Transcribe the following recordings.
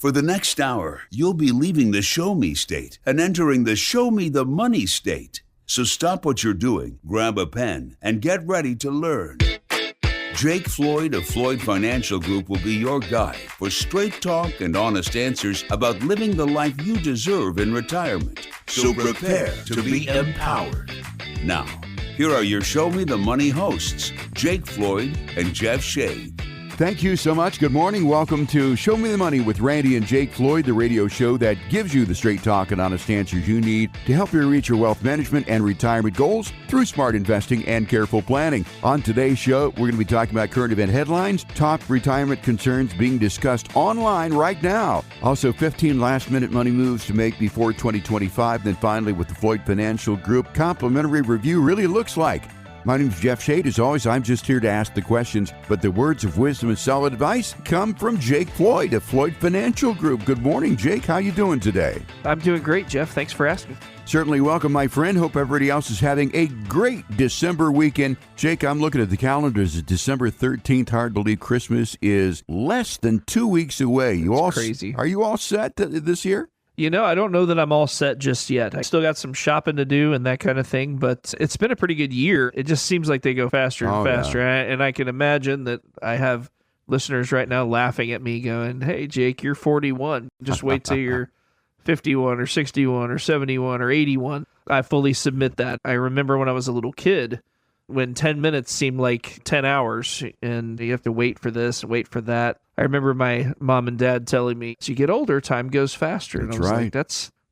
For the next hour, you'll be leaving the Show Me state and entering the Show Me the Money state. So stop what you're doing, grab a pen, and get ready to learn. Jake Floyd of Floyd Financial Group will be your guide for straight talk and honest answers about living the life you deserve in retirement. So prepare to be empowered. Now, here are your Show Me the Money hosts, Jake Floyd and Jeff Shade. Thank you so much. Good morning. Welcome to Show Me the Money with Randy and Jake Floyd, the radio show that gives you the straight talk and honest answers you need to help you reach your wealth management and retirement goals through smart investing and careful planning. On today's show, we're going to be talking about current event headlines, top retirement concerns being discussed online right now. Also, 15 last-minute money moves to make before 2025. Then finally, what the Floyd Financial Group complimentary review really looks like. My name is Jeff Shade. As always, I'm just here to ask the questions, but the words of wisdom and solid advice come from Jake Floyd of Floyd Financial Group. Good morning, Jake. How you doing today? I'm doing great, Jeff. Thanks for asking. Certainly welcome, my friend. Hope everybody else is having a great December weekend. Jake, I'm looking at the calendar. It's December 13th. Hard to believe Christmas is less than 2 weeks away. Crazy. Are you all set this year? You know, I don't know that I'm all set just yet. I still got some shopping to do and that kind of thing, but it's been a pretty good year. It just seems like they go faster and faster. Yeah. And I can imagine that I have listeners right now laughing at me going, hey, Jake, you're 41. Just wait till you're 51 or 61 or 71 or 81. I fully submit that. I remember when I was a little kid, when 10 minutes seemed like 10 hours and you have to wait for this and wait for that. I remember my mom and dad telling me, as you get older, time goes faster. And I was like,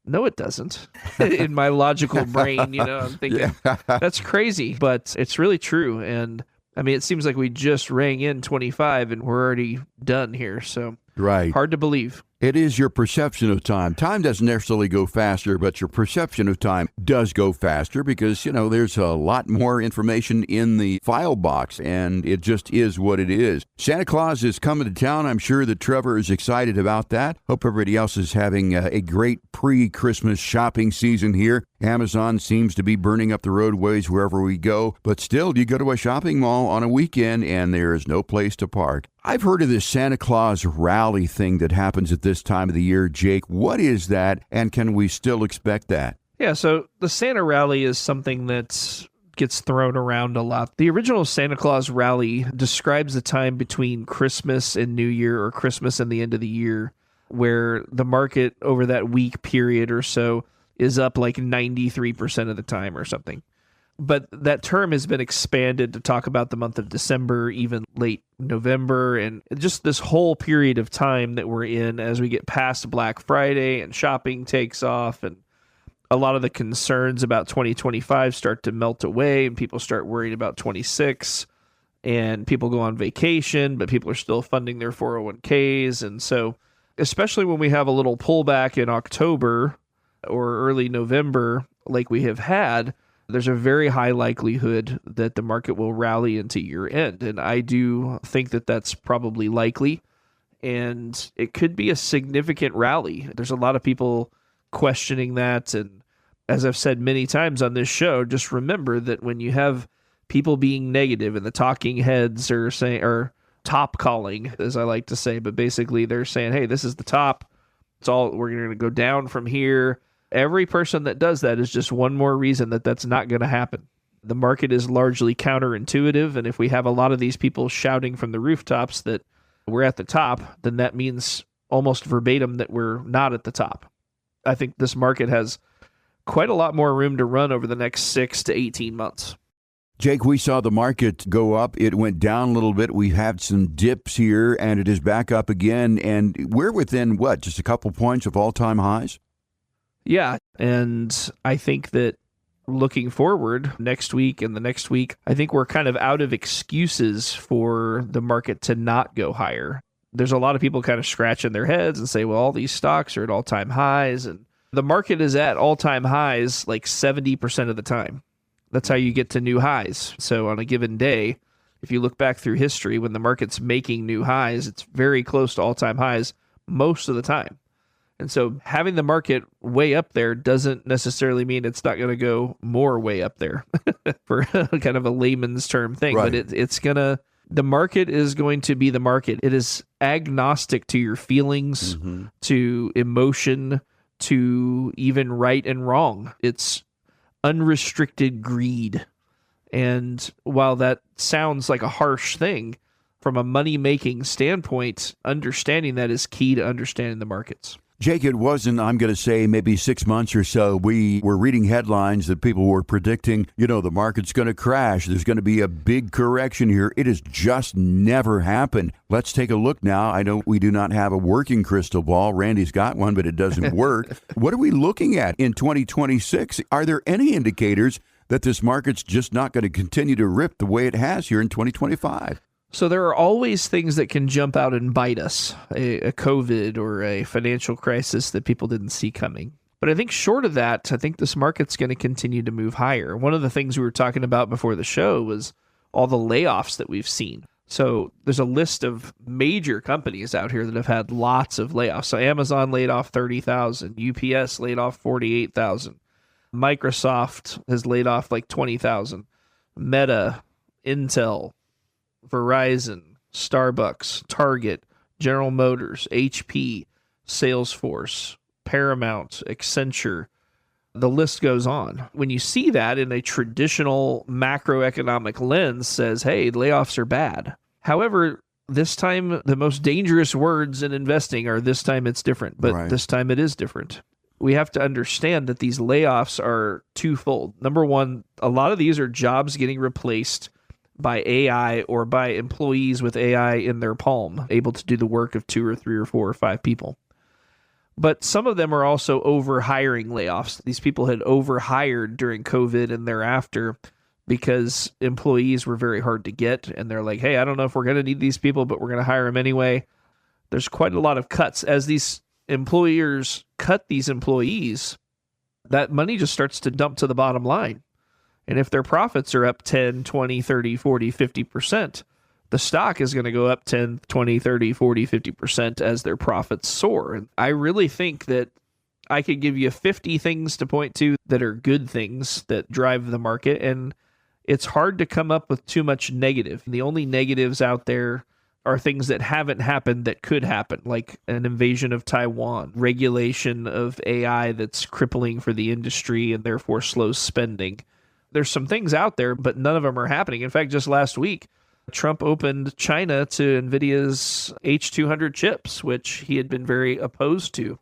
no, it doesn't. In my logical brain, I'm thinking, that's crazy. But it's really true. And I mean, it seems like we just rang in 25 and we're already done here. So hard to believe. It is your perception of time. Time doesn't necessarily go faster, but your perception of time does go faster because, there's a lot more information in the file box, and it just is what it is. Santa Claus is coming to town. I'm sure that Trevor is excited about that. Hope everybody else is having a great pre-Christmas shopping season here. Amazon seems to be burning up the roadways wherever we go, but still, you go to a shopping mall on a weekend, and there is no place to park. I've heard of this Santa Claus rally thing that happens at this time of the year. Jake, what is that, and can we still expect that? Yeah, so the Santa rally is something that gets thrown around a lot. The original Santa Claus rally describes the time between Christmas and New Year, or Christmas and the end of the year, where the market over that week period or so is up like 93% of the time or something. But that term has been expanded to talk about the month of December, even late November, and just this whole period of time that we're in as we get past Black Friday and shopping takes off, and a lot of the concerns about 2025 start to melt away, and people start worrying about 26, and people go on vacation, but people are still funding their 401ks. And so, especially when we have a little pullback in October or early November, like we have had, there's a very high likelihood that the market will rally into year end. And I do think that that's probably likely. And it could be a significant rally. There's a lot of people questioning that. And as I've said many times on this show, just remember that when you have people being negative and the talking heads are saying, or top calling, as I like to say, but basically they're saying, hey, this is the top. It's all, we're going to go down from here. Every person that does that is just one more reason that that's not going to happen. The market is largely counterintuitive, and if we have a lot of these people shouting from the rooftops that we're at the top, then that means almost verbatim that we're not at the top. I think this market has quite a lot more room to run over the next 6 to 18 months. Jake, we saw the market go up. It went down a little bit. We've had some dips here, and it is back up again. And we're within, just a couple points of all-time highs? Yeah, and I think that looking forward next week and the next week, I think we're kind of out of excuses for the market to not go higher. There's a lot of people kind of scratching their heads and say, well, all these stocks are at all-time highs, and the market is at all-time highs like 70% of the time. That's how you get to new highs. So on a given day, if you look back through history, when the market's making new highs, it's very close to all-time highs most of the time. And so having the market way up there doesn't necessarily mean it's not going to go more way up there for kind of a layman's term thing. Right. But it's going to The market is going to be the market. It is agnostic to your feelings, to emotion, to even right and wrong. It's unrestricted greed. And while that sounds like a harsh thing, from a money-making standpoint, understanding that is key to understanding the markets. Jake, it wasn't, I'm going to say, maybe 6 months or so, we were reading headlines that people were predicting, the market's going to crash. There's going to be a big correction here. It has just never happened. Let's take a look now. I know we do not have a working crystal ball. Randy's got one, but it doesn't work. What are we looking at in 2026? Are there any indicators that this market's just not going to continue to rip the way it has here in 2025? So there are always things that can jump out and bite us, a COVID or a financial crisis that people didn't see coming. But I think short of that, I think this market's going to continue to move higher. One of the things we were talking about before the show was all the layoffs that we've seen. So there's a list of major companies out here that have had lots of layoffs. So Amazon laid off 30,000, UPS laid off 48,000, Microsoft has laid off like 20,000, Meta, Intel, Verizon, Starbucks, Target, General Motors, HP, Salesforce, Paramount, Accenture. The list goes on. When you see that in a traditional macroeconomic lens says, hey, layoffs are bad. However, this time the most dangerous words in investing are this time it's different, but This time it is different. We have to understand that these layoffs are twofold. Number one, a lot of these are jobs getting replaced by AI or by employees with AI in their palm, able to do the work of 2 or 3 or 4 or 5 people. But some of them are also overhiring layoffs. These people had overhired during COVID and thereafter because employees were very hard to get. And they're like, hey, I don't know if we're going to need these people, but we're going to hire them anyway. There's quite a lot of cuts. As these employers cut these employees, that money just starts to dump to the bottom line. And if their profits are up 10, 20, 30, 40, 50%, the stock is going to go up 10, 20, 30, 40, 50% as their profits soar. And I really think that I could give you 50 things to point to that are good things that drive the market. And it's hard to come up with too much negative. The only negatives out there are things that haven't happened that could happen, like an invasion of Taiwan, regulation of AI that's crippling for the industry and therefore slows spending. There's some things out there, but none of them are happening. In fact, just last week, Trump opened China to NVIDIA's H200 chips, which he had been very opposed to.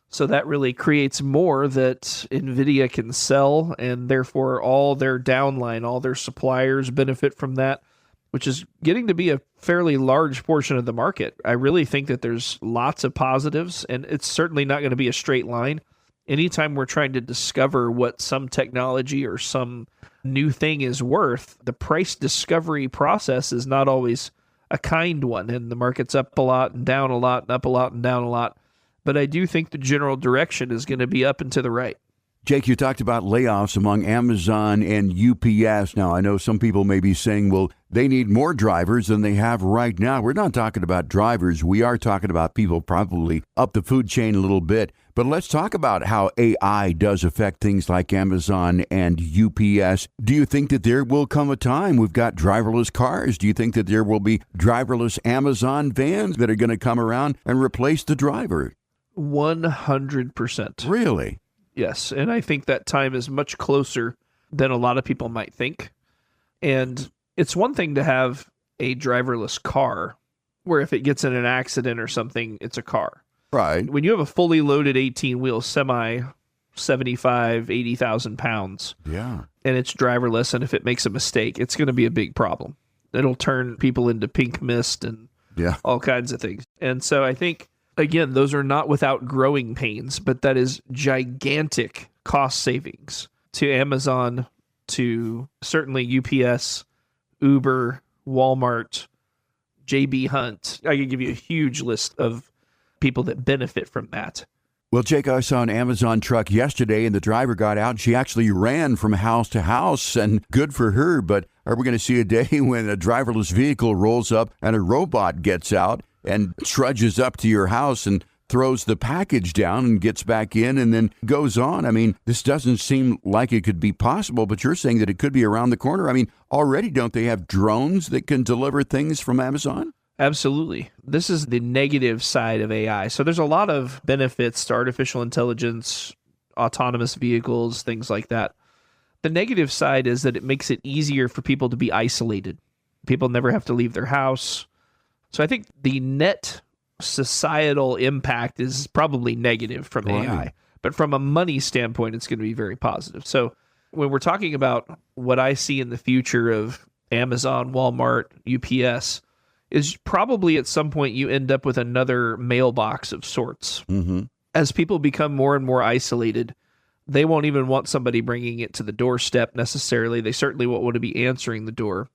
So that really creates more that NVIDIA can sell, and therefore all their downline, all their suppliers benefit from that, which is getting to be a fairly large portion of the market. I really think that there's lots of positives, and it's certainly not going to be a straight line. Anytime we're trying to discover what some technology or some new thing is worth, the price discovery process is not always a kind one, and the market's up a lot and down a lot and up a lot and down a lot. But I do think the general direction is going to be up and to the right. Jake, you talked about layoffs among Amazon and UPS. Now, I know some people may be saying, well, they need more drivers than they have right now. We're not talking about drivers. We are talking about people probably up the food chain a little bit. But let's talk about how AI does affect things like Amazon and UPS. Do you think that there will come a time we've got driverless cars? Do you think that there will be driverless Amazon vans that are going to come around and replace the driver? 100%. Really? Yes, and I think that time is much closer than a lot of people might think. And it's one thing to have a driverless car, where if it gets in an accident or something, it's a car. Right. When you have a fully loaded 18-wheel semi, 75, 80,000 pounds, yeah, and it's driverless, and if it makes a mistake, it's going to be a big problem. It'll turn people into pink mist and all kinds of things. And so I think, again, those are not without growing pains, but that is gigantic cost savings to Amazon, to certainly UPS, Uber, Walmart, JB Hunt. I could give you a huge list of people that benefit from that. Well, Jake, I saw an Amazon truck yesterday, and the driver got out, and she actually ran from house to house, and good for her. But are we going to see a day when a driverless vehicle rolls up and a robot gets out and trudges up to your house and throws the package down and gets back in and then goes on. I mean, this doesn't seem like it could be possible, but you're saying that it could be around the corner. I mean, already don't they have drones that can deliver things from Amazon? Absolutely. This is the negative side of AI. So there's a lot of benefits to artificial intelligence, autonomous vehicles, things like that. The negative side is that it makes it easier for people to be isolated. People never have to leave their house. So I think the net societal impact is probably negative from AI. But from a money standpoint, it's going to be very positive. So when we're talking about what I see in the future of Amazon, Walmart, UPS, is probably at some point you end up with another mailbox of sorts. Mm-hmm. As people become more and more isolated, they won't even want somebody bringing it to the doorstep necessarily. They certainly won't want to be answering the door.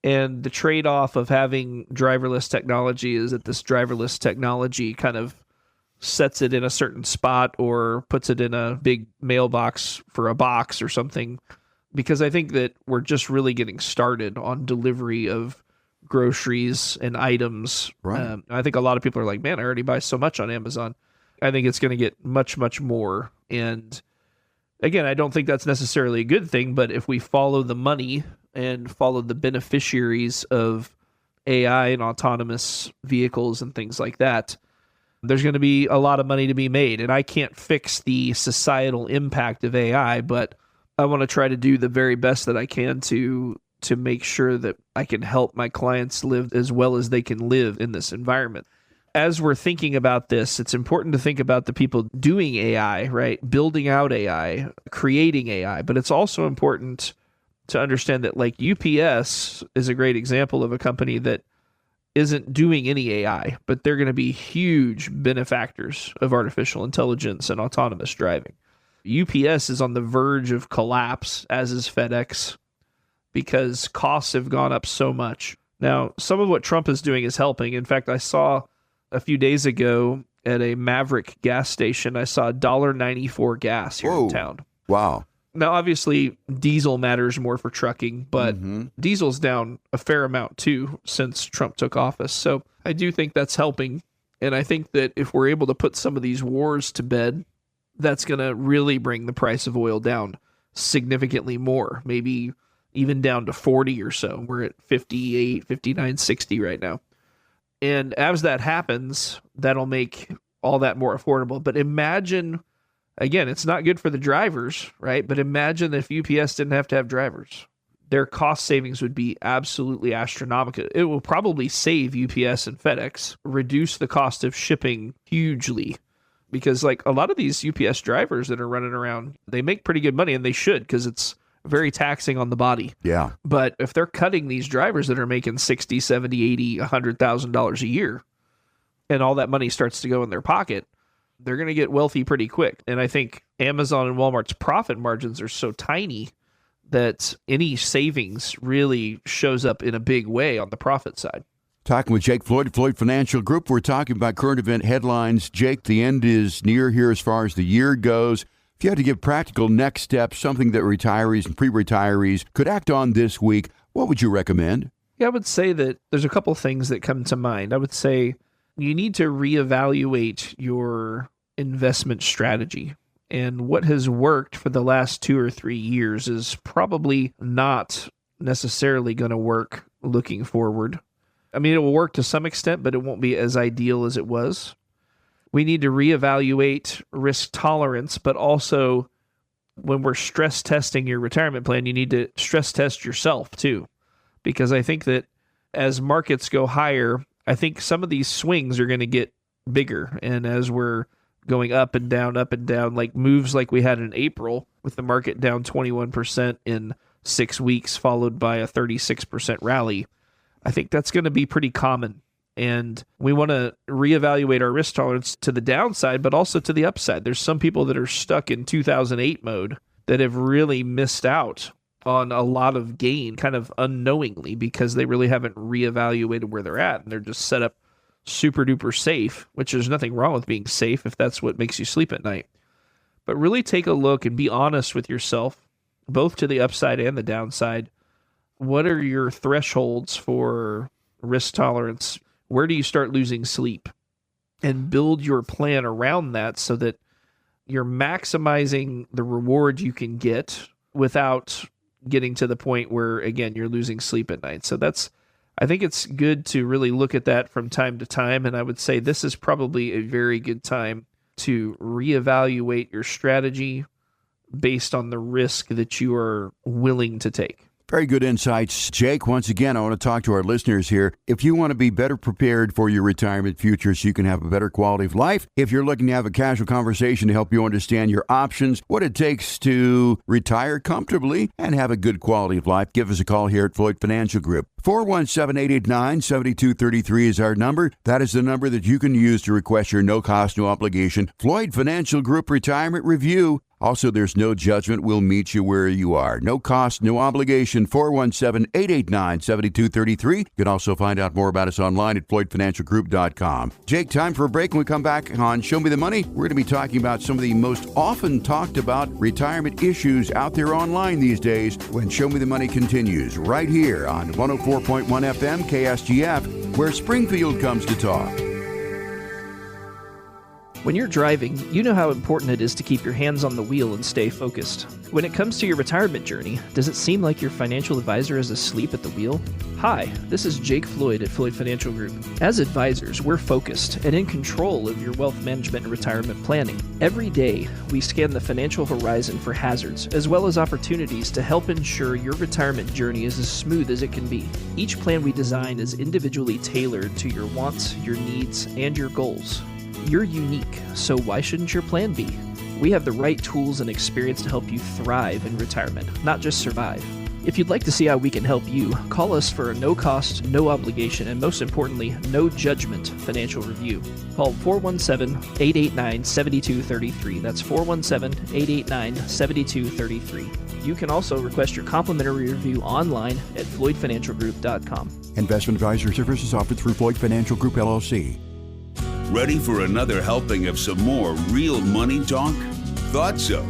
And the trade-off of having driverless technology is that this driverless technology kind of sets it in a certain spot or puts it in a big mailbox for a box or something. Because I think that we're just really getting started on delivery of groceries and items. Right. I think a lot of people are like, man, I already buy so much on Amazon. I think it's going to get much, much more. And again, I don't think that's necessarily a good thing, but if we follow the money and follow the beneficiaries of AI and autonomous vehicles and things like that, there's going to be a lot of money to be made. And I can't fix the societal impact of AI, but I want to try to do the very best that I can to make sure that I can help my clients live as well as they can live in this environment. As we're thinking about this, it's important to think about the people doing AI, right? Building out AI, creating AI, but it's also important to understand that like UPS is a great example of a company that isn't doing any AI, but they're going to be huge benefactors of artificial intelligence and autonomous driving. UPS is on the verge of collapse, as is FedEx, because costs have gone up so much. Now, some of what Trump is doing is helping. In fact, I saw a few days ago at a Maverick gas station, I saw $1.94 gas here in town. Wow. Now, obviously, diesel matters more for trucking, but diesel's down a fair amount too since Trump took office. So I do think that's helping. And I think that if we're able to put some of these wars to bed, that's going to really bring the price of oil down significantly more, maybe even down to 40 or so. We're at 58, 59, 60 right now. And as that happens, that'll make all that more affordable. But imagine, again, it's not good for the drivers, right? But imagine if UPS didn't have to have drivers. Their cost savings would be absolutely astronomical. It will probably save UPS and FedEx, reduce the cost of shipping hugely. Because like a lot of these UPS drivers that are running around, they make pretty good money, and they should, because it's very taxing on the body. Yeah. But if they're cutting these drivers that are making $60, $70, $80, $100,000 a year, and all that money starts to go in their pocket, they're going to get wealthy pretty quick. And I think Amazon and Walmart's profit margins are so tiny that any savings really shows up in a big way on the profit side. Talking with Jake Floyd, Floyd Financial Group. We're talking about current event headlines. Jake, the end is near here as far as the year goes. If you had to give practical next steps, something that retirees and pre-retirees could act on this week, what would you recommend? Yeah, I would say that there's a couple things that come to mind. I would say you need to reevaluate your investment strategy. And what has worked for the last 2 or 3 years is probably not necessarily going to work looking forward. I mean, it will work to some extent, but it won't be as ideal as it was. We need to reevaluate risk tolerance, but also when we're stress testing your retirement plan, you need to stress test yourself too. Because I think that as markets go higher, I think some of these swings are going to get bigger. And as we're going up and down, like moves like we had in April with the market down 21% in 6 weeks, followed by a 36% rally, I think that's going to be pretty common. And we want to reevaluate our risk tolerance to the downside, but also to the upside. There's some people that are stuck in 2008 mode that have really missed out on a lot of gain kind of unknowingly because they really haven't reevaluated where they're at. And they're just set up super duper safe, which there's nothing wrong with being safe if that's what makes you sleep at night. But really take a look and be honest with yourself, both to the upside and the downside. What are your thresholds for risk tolerance? Where do you start losing sleep? and build your plan around that so that you're maximizing the reward you can get without getting to the point where, again, you're losing sleep at night. So I think it's good to really look at that from time to time. And I would say this is probably a very good time to reevaluate your strategy based on the risk that you are willing to take. Very good insights, Jake. Once again, I want to talk to our listeners here. If you want to be better prepared for your retirement future so you can have a better quality of life, if you're looking to have a casual conversation to help you understand your options, what it takes to retire comfortably and have a good quality of life, give us a call here at Floyd Financial Group. 417-889-7233 is our number. That is the number that you can use to request your no-cost, no-obligation Floyd Financial Group Retirement Review. Also, there's no judgment. We'll meet you where you are. No cost, no obligation. 417-889-7233. You can also find out more about us online at floydfinancialgroup.com. Jake, time for a break. When we come back on Show Me the Money, we're going to be talking about some of the most often talked about retirement issues out there online these days when Show Me the Money continues right here on 104.1 FM KSGF, where Springfield comes to talk. When you're driving, you know how important it is to keep your hands on the wheel and stay focused. When it comes to your retirement journey, does it seem like your financial advisor is asleep at the wheel? Hi, this is Jake Floyd at Floyd Financial Group. As advisors, we're focused and in control of your wealth management and retirement planning. Every day, we scan the financial horizon for hazards, as well as opportunities to help ensure your retirement journey is as smooth as it can be. Each plan we design is individually tailored to your wants, your needs, and your goals. You're unique, so why shouldn't your plan be? We have the right tools and experience to help you thrive in retirement, not just survive. If you'd like to see how we can help you, call us for a no-cost, no-obligation, and most importantly, no-judgment financial review. Call 417-889-7233. That's 417-889-7233. You can also request your complimentary review online at floydfinancialgroup.com. Investment advisory services offered through Floyd Financial Group, LLC. Ready for another helping of some more real money talk? Thought so.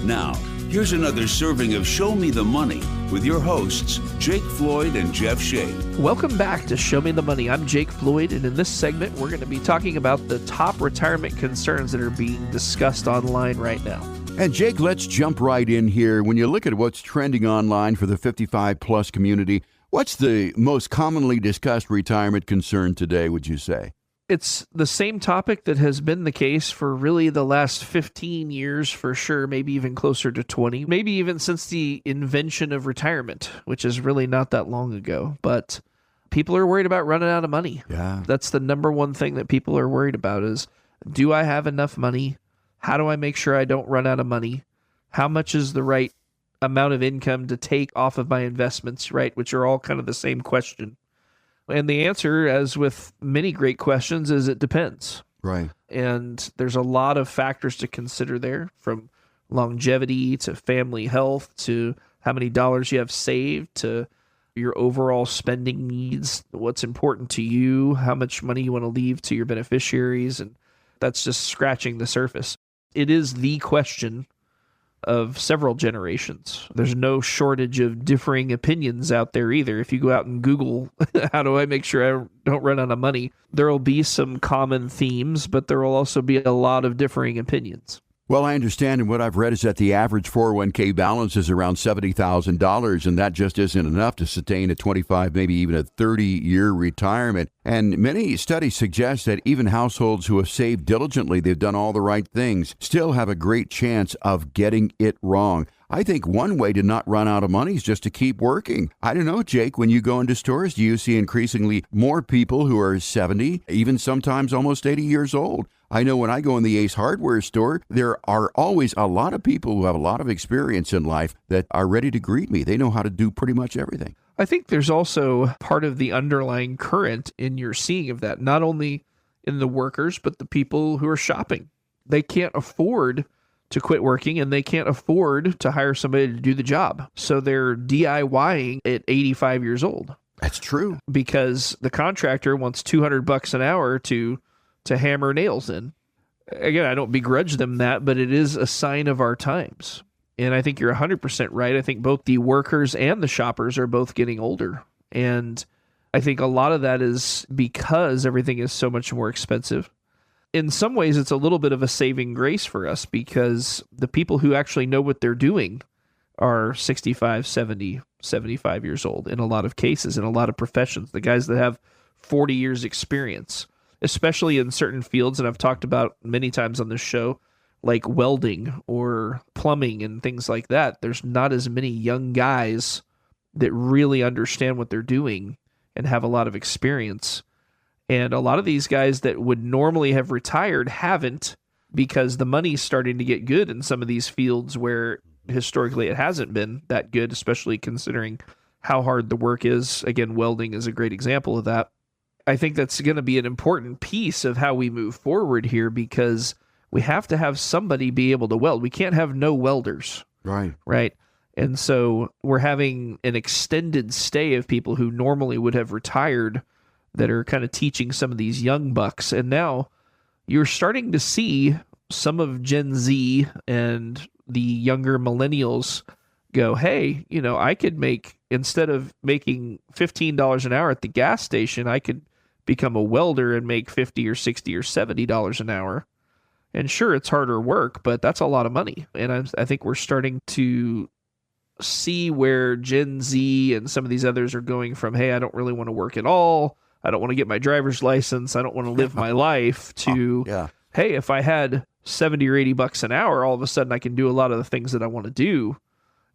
Now, here's another serving of Show Me the Money with your hosts, Jake Floyd and Jeff Shea. Welcome back to Show Me the Money. I'm Jake Floyd, and in this segment, we're going to be talking about the top retirement concerns that are being discussed online right now. And Jake, let's jump right in here. When you look at what's trending online for the 55-plus community, what's the most commonly discussed retirement concern today, would you say? It's the same topic that has been the case for really the last 15 years for sure, maybe even closer to 20, maybe even since the invention of retirement, which is really not that long ago. But people are worried about running out of money. Yeah. That's the number one thing that people are worried about is, do I have enough money? How do I make sure I don't run out of money? How much is the right amount of income to take off of my investments, right? Which are all kind of the same question. And the answer, as with many great questions, is it depends. Right. And there's a lot of factors to consider there, from longevity to family health to how many dollars you have saved to your overall spending needs, what's important to you, how much money you want to leave to your beneficiaries. And that's just scratching the surface. It is the question of several generations. There's no shortage of differing opinions out there either. If you go out and Google, how do I make sure I don't run out of money? There will be some common themes, but there will also be a lot of differing opinions. Well, I understand, and what I've read is that the average 401k balance is around $70,000, and that just isn't enough to sustain a 25, maybe even a 30-year retirement. And many studies suggest that even households who have saved diligently, they've done all the right things, still have a great chance of getting it wrong. I think one way to not run out of money is just to keep working. I don't know, Jake, when you go into stores, do you see increasingly more people who are 70, even sometimes almost 80 years old? I know when I go in the Ace Hardware store, there are always a lot of people who have a lot of experience in life that are ready to greet me. They know how to do pretty much everything. I think there's also part of the underlying current in your seeing of that, not only in the workers, but the people who are shopping. They can't afford to quit working, and they can't afford to hire somebody to do the job. So they're DIYing at 85 years old. That's true. Because the contractor wants $200 an hour to hammer nails in. Again, I don't begrudge them that, but it is a sign of our times. And I think you're 100% right. I think both the workers and the shoppers are both getting older. And I think a lot of that is because everything is so much more expensive. in some ways, it's a little bit of a saving grace for us because the people who actually know what they're doing are 65, 70, 75 years old in a lot of cases, in a lot of professions. The guys that have 40 years experience, especially in certain fields, and I've talked about many times on this show, like welding or plumbing and things like that. There's not as many young guys that really understand what they're doing and have a lot of experience. And a lot of these guys that would normally have retired haven't, because the money's starting to get good in some of these fields where historically it hasn't been that good, especially considering how hard the work is. Again, welding is a great example of that. I think that's going to be an important piece of how we move forward here, because we have to have somebody be able to weld. We can't have no welders. Right. And so we're having an extended stay of people who normally would have retired that are kind of teaching some of these young bucks. And now you're starting to see some of Gen Z and the younger millennials go, hey, I could make, instead of making $15 an hour at the gas station, I could become a welder and make $50 or $60 or $70 an hour. And sure, it's harder work, but that's a lot of money. And I think we're starting to see where Gen Z and some of these others are going from, hey, I don't really want to work at all. I don't want to get my driver's license. I don't want to live my life, to, hey, if I had 70 or 80 bucks an hour, all of a sudden I can do a lot of the things that I want to do.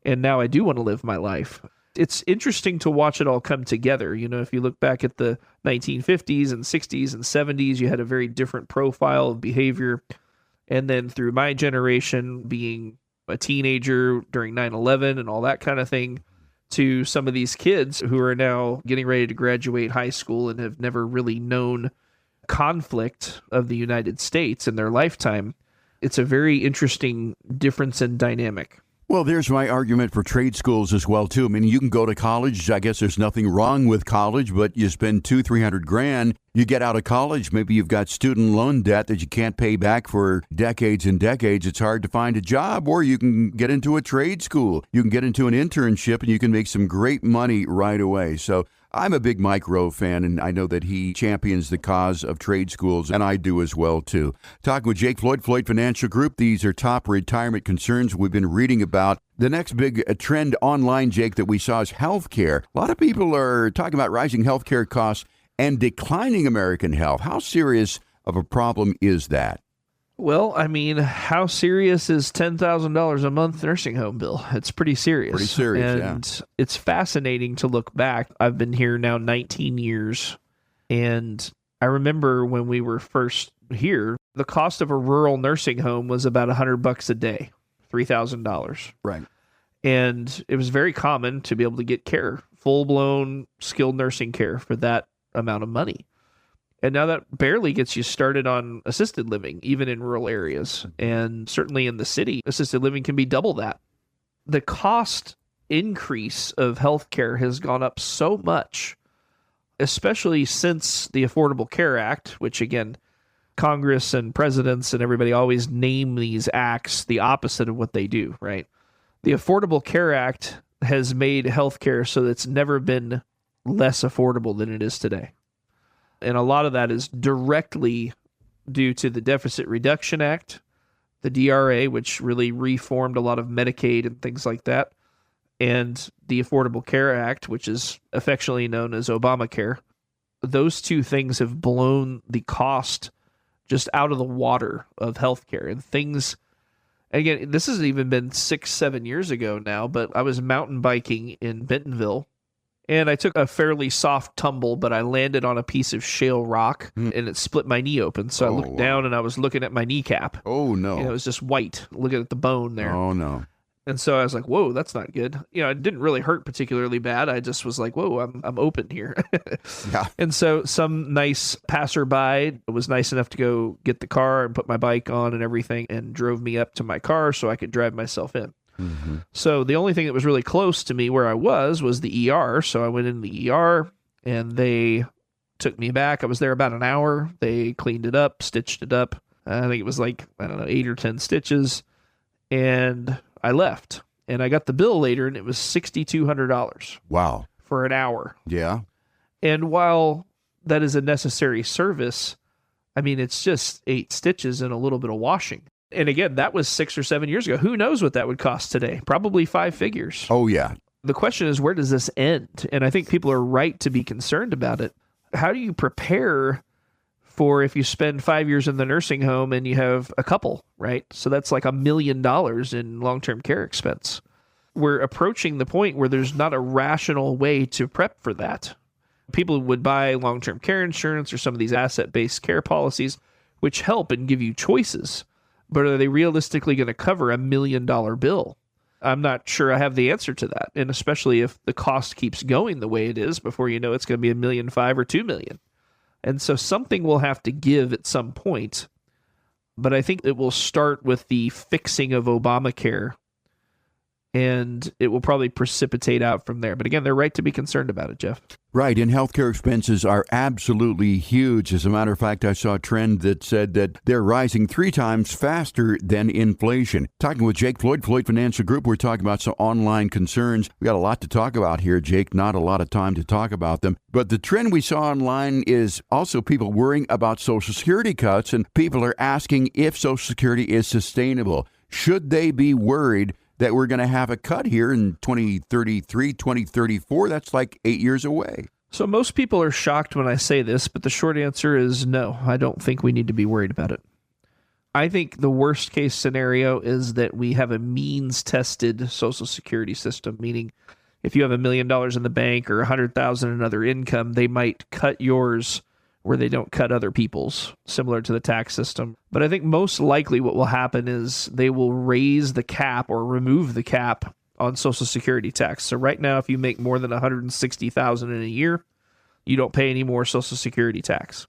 And now I do want to live my life. It's interesting to watch it all come together. If you look back at the 1950s and 60s and 70s, you had a very different profile of behavior. And then through my generation, being a teenager during 9/11 and all that kind of thing, to some of these kids who are now getting ready to graduate high school and have never really known conflict of the United States in their lifetime. It's a very interesting difference in dynamic. Well, there's my argument for trade schools as well, too. I mean, you can go to college. I guess there's nothing wrong with college, but you spend $200-300 you get out of college. Maybe you've got student loan debt that you can't pay back for decades and decades. It's hard to find a job, or you can get into a trade school. You can get into an internship and you can make some great money right away. So I'm a big Mike Rowe fan, and I know that he champions the cause of trade schools, and I do as well, too. Talking with Jake Floyd, Floyd Financial Group. These are top retirement concerns we've been reading about. The next big trend online, Jake, that we saw is healthcare. A lot of people are talking about rising healthcare costs and declining American health. How serious of a problem is that? Well, I mean, how serious is $10,000 a month nursing home bill? It's pretty serious. Pretty serious, and it's fascinating to look back. I've been here now 19 years, and I remember when we were first here, the cost of a rural nursing home was about $100 a day, $3,000. Right. And it was very common to be able to get care, full-blown skilled nursing care for that amount of money. And now that barely gets you started on assisted living, even in rural areas. And certainly in the city, assisted living can be double that. The cost increase of healthcare has gone up so much, especially since the Affordable Care Act, which again, Congress and presidents and everybody always name these acts the opposite of what they do, right? The Affordable Care Act has made healthcare so that it's never been less affordable than it is today. And a lot of that is directly due to the Deficit Reduction Act, the DRA, which really reformed a lot of Medicaid and things like that, and the Affordable Care Act, which is affectionately known as Obamacare. Those two things have blown the cost just out of the water of healthcare. And things, again, this has even been 6-7 years ago now, but I was mountain biking in Bentonville, and I took a fairly soft tumble, but I landed on a piece of shale rock, and it split my knee open. So I looked down, and I was looking at my kneecap. Oh, no. And it was just white, looking at the bone there. Oh, no. And so I was like, whoa, that's not good. It didn't really hurt particularly bad. I just was like, whoa, I'm open here. Yeah. And so some nice passerby was nice enough to go get the car and put my bike on and everything, and drove me up to my car so I could drive myself in. Mm-hmm. So the only thing that was really close to me where I was the ER. So I went in the ER, and they took me back. I was there about an hour. They cleaned it up, stitched it up. I think it was like, 8 or 10 stitches. And I left. And I got the bill later, and it was $6,200. Wow. For an hour. Yeah. And while that is a necessary service, I mean, it's just 8 stitches and a little bit of washing. And again, that was 6 or 7 years ago. Who knows what that would cost today? Probably 5 figures. Oh, yeah. The question is, where does this end? And I think people are right to be concerned about it. How do you prepare for if you spend 5 years in the nursing home and you have a couple, right? So that's like $1 million in long-term care expense. We're approaching the point where there's not a rational way to prep for that. People would buy long-term care insurance or some of these asset-based care policies, which help and give you choices. But are they realistically going to cover $1 million bill? I'm not sure I have the answer to that. And especially if the cost keeps going the way it is, before you know it's going to be $1.5 million or $2 million. And so something will have to give at some point. But I think it will start with the fixing of Obamacare, and it will probably precipitate out from there. But again, they're right to be concerned about it, Jeff. Right, and healthcare expenses are absolutely huge. As a matter of fact, I saw a trend that said that they're rising 3 times faster than inflation. Talking with Jake Floyd, Floyd Financial Group, we're talking about some online concerns. We got a lot to talk about here, Jake, not a lot of time to talk about them. But the trend we saw online is also people worrying about Social Security cuts, and people are asking if Social Security is sustainable. Should they be worried that we're going to have a cut here in 2033, 2034? That's like 8 years away. So most people are shocked when I say this, but the short answer is no. I don't think we need to be worried about it. I think the worst case scenario is that we have a means-tested Social Security system, meaning if you have $1 million in the bank or $100,000 in other income, they might cut yours where they don't cut other people's, similar to the tax system. But I think most likely what will happen is they will raise the cap or remove the cap on Social Security tax. So right now, if you make more than $160,000 in a year, you don't pay any more Social Security tax.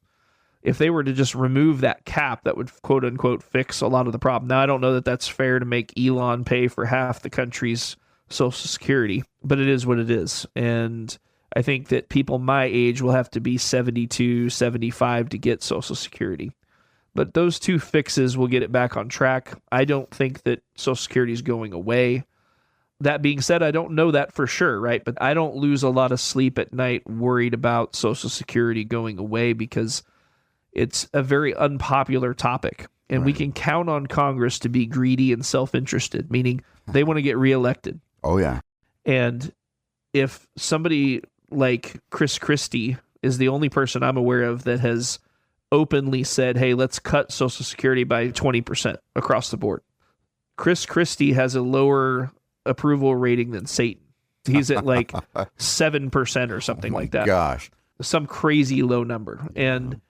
If they were to just remove that cap, that would quote unquote fix a lot of the problem. Now, I don't know that that's fair to make Elon pay for half the country's Social Security, but it is what it is. And I think that people my age will have to be 72, 75 to get Social Security. But those 2 fixes will get it back on track. I don't think that Social Security is going away. That being said, I don't know that for sure, right? But I don't lose a lot of sleep at night worried about Social Security going away because it's a very unpopular topic. And we can count on Congress to be greedy and self-interested, meaning they want to get reelected. Oh, yeah. And if somebody like Chris Christie is the only person I'm aware of that has openly said, hey, let's cut Social Security by 20% across the board. Chris Christie has a lower approval rating than Satan. He's at like 7% or something like that. Gosh. Some crazy low number. And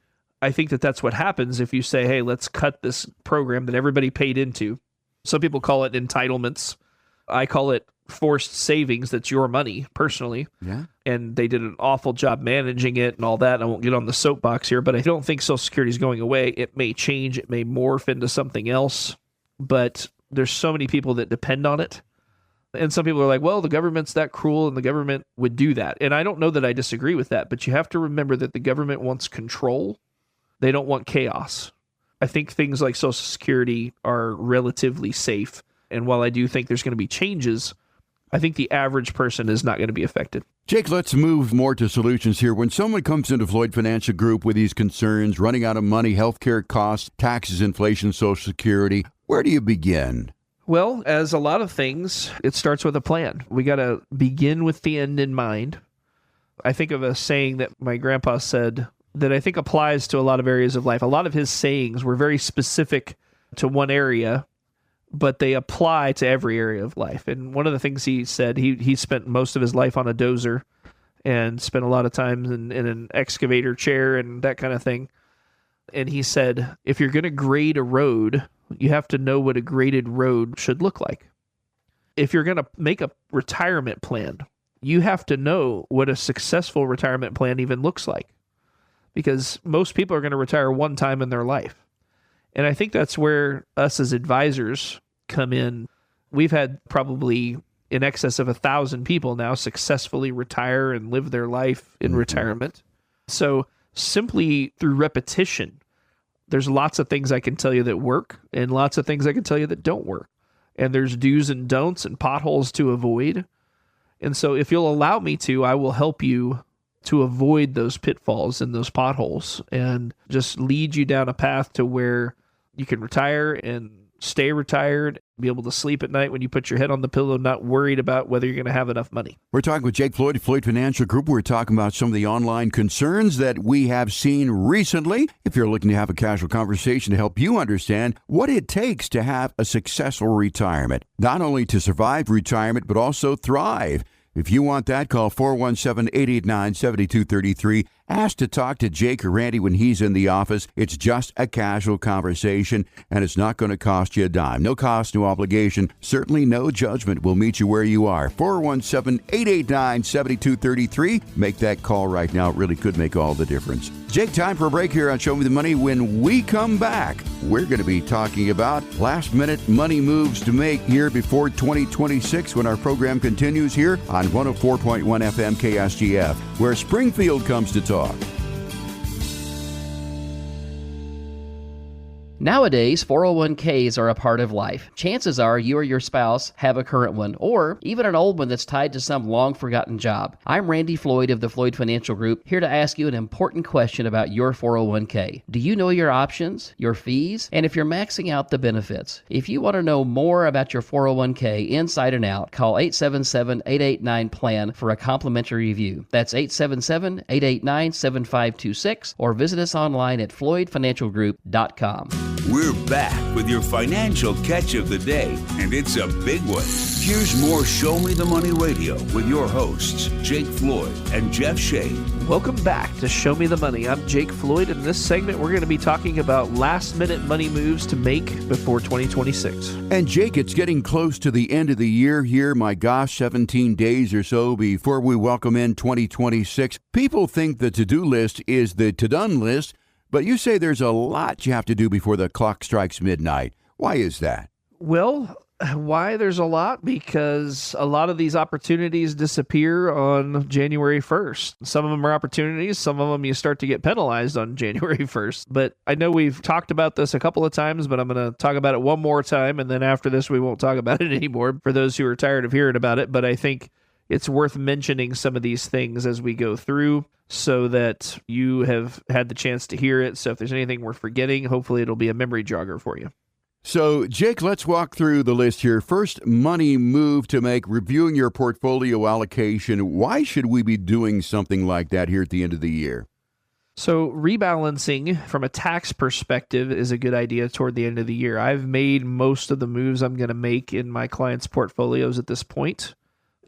I think that that's what happens if you say, hey, let's cut this program that everybody paid into. Some people call it entitlements. I call it forced savings. That's your money personally. Yeah. And they did an awful job managing it and all that. I won't get on the soapbox here, but I don't think Social Security is going away. It may change. It may morph into something else, but there's so many people that depend on it. And some people are like, well, the government's that cruel and the government would do that. And I don't know that I disagree with that, but you have to remember that the government wants control. They don't want chaos. I think things like Social Security are relatively safe. And while I do think there's going to be changes, I think the average person is not going to be affected. Jake, let's move more to solutions here. When someone comes into Floyd Financial Group with these concerns, running out of money, healthcare costs, taxes, inflation, Social Security, where do you begin? Well, as a lot of things, it starts with a plan. We got to begin with the end in mind. I think of a saying that my grandpa said that I think applies to a lot of areas of life. A lot of his sayings were very specific to one area, but they apply to every area of life. And one of the things he said, he spent most of his life on a dozer and spent a lot of time in an excavator chair and that kind of thing. And he said, if you're going to grade a road, you have to know what a graded road should look like. If you're going to make a retirement plan, you have to know what a successful retirement plan even looks like. Because most people are going to retire one time in their life. And I think that's where us as advisors come in. We've had probably in excess of 1,000 people now successfully retire and live their life in retirement. So simply through repetition, there's lots of things I can tell you that work and lots of things I can tell you that don't work. And there's do's and don'ts and potholes to avoid. And so if you'll allow me to, I will help you to avoid those pitfalls and those potholes and just lead you down a path to where you can retire and stay retired, be able to sleep at night when you put your head on the pillow, not worried about whether you're going to have enough money. We're talking with Jake Floyd, Floyd Financial Group. We're talking about some of the online concerns that we have seen recently. If you're looking to have a casual conversation to help you understand what it takes to have a successful retirement, not only to survive retirement, but also thrive. If you want that, call 417-889-7233. Ask to talk to Jake or Randy when he's in the office. It's just a casual conversation, and it's not going to cost you a dime. No cost, no obligation. Certainly no judgment. We'll meet you where you are. 417-889-7233. Make that call right now. It really could make all the difference. Jake, time for a break here on Show Me the Money. When we come back, we're going to be talking about last-minute money moves to make here before 2026 when our program continues here on 104.1 FM KSGF, where Springfield comes to talk. Nowadays, 401ks are a part of life. Chances are you or your spouse have a current one, or even an old one that's tied to some long-forgotten job. I'm Randy Floyd of the Floyd Financial Group, here to ask you an important question about your 401k. Do you know your options, your fees, and if you're maxing out the benefits? If you want to know more about your 401k inside and out, call 877-889-PLAN for a complimentary review. That's 877-889-7526, or visit us online at floydfinancialgroup.com. We're back with your financial catch of the day, and it's a big one. Here's more Show Me the Money Radio with your hosts, Jake Floyd and Jeff Shea. Welcome back to Show Me the Money. I'm Jake Floyd. In this segment, we're going to be talking about last-minute money moves to make before 2026. And Jake, it's getting close to the end of the year here. My gosh, 17 days or so before we welcome in 2026. People think the to-do list is the to-done list, but you say there's a lot you have to do before the clock strikes midnight. Why is that? Well, why there's a lot? Because a lot of these opportunities disappear on January 1st. Some of them are opportunities. Some of them you start to get penalized on January 1st. But I know we've talked about this a couple of times, but I'm going to talk about it one more time. And then after this, we won't talk about it anymore for those who are tired of hearing about it. But I think it's worth mentioning some of these things as we go through so that you have had the chance to hear it. So if there's anything we're forgetting, hopefully it'll be a memory jogger for you. So, Jake, let's walk through the list here. First, money move to make, reviewing your portfolio allocation. Why should we be doing something like that here at the end of the year? So rebalancing from a tax perspective is a good idea toward the end of the year. I've made most of the moves I'm going to make in my clients' portfolios at this point.